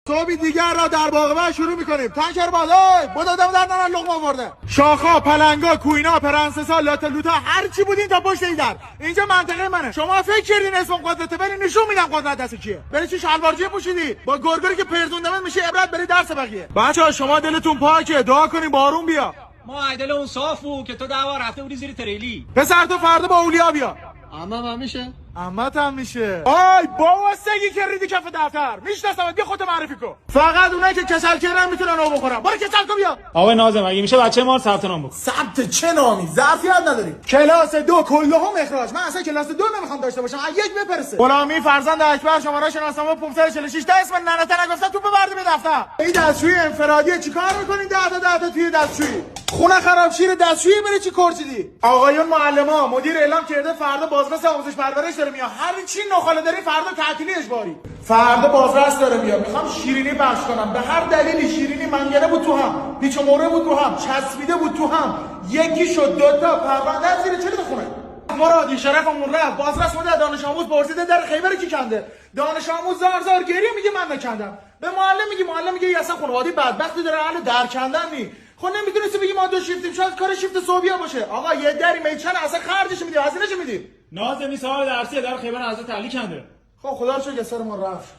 صبح دیگر را در باغ شروع میکنیم. تنکر بالای بودادم در نان لقمه آورده. شاخا، پلنگا، کوینا، پرنسسا، لوتا هر چی بودین تا پشت این در. اینجا منطقه منه. شما فکر کردین اسم قدرته، برین نشون میدم قدرت دست کیه. برای چی شلوارجی پوشیدی؟ با گرگری که پرزوندمت میشه عبرت، بری درس بقیه. بچه‌ها شما دلتون پاکه، دعا کنین بارون بیا. ما دل اون صاف بود که تو 10 بار رفته بودی زیر تریلی. پسر تو فردا با اولیا بیا. عمم میشه؟ عمت هم میشه. آی بابا سگی که ریدی کف دفتر. میشناسم، بیا خودت معرفی کن. فقط اونایی که کسل کردن میتونن او بخورن. برو کسل کن بیا. آقای ناظم اگه میشه بچه ما رو ثبت نام بکن. ثبت چه نامی؟ ظرفیت نداری. کلاس 2 کلهم اخراج. من اصلا کلاس 2 نمیخوام داشته باشم. یک بپرسه. غلامی فرزند اکبر شماره شناسنامه 546 تا اسم ننته نگفتن تو ببرد به دفتر. این دستشویی انفرادیه. چیکار میکنین 10 تا توی دستشویی؟ خونه خراب شیر دستشویی بری چی کورچیدی؟ آقایون معلما مدیر اعلام کرده فردا بازرس آموزش پرورش داره میاد. هر چی نخاله داری فردا تعطیلی اجباری. فردا بازرس داره میاد. میخوام شیرینی بخش کنم. به هر دلیلی شیرینی منگنه بود تو هم، بیچموره بود تو هم، چسبیده بود تو هم. یکی شد 2 تا پرونده زیر چلی بخونه. مرادی شرفمون رفت. بازرس مده دانش آموز پرسیده در خیبر کی کنده؟ دانش آموز زار گریه میگه من نکندم. به معلم میگه اصلا خانواده بدبختی داره اهل در کندن نی. خب نمیتونستی بگی ما 2 شیفتیم، شاید کار شیفت صبحیا باشه. آقا یه دری میچن اصلا خرجش میدی، هزینه‌ش میدی. ناظمی صاحب درسی در خیبر حضرت علی کنده. خب خدا رو شکر سر ما رفت.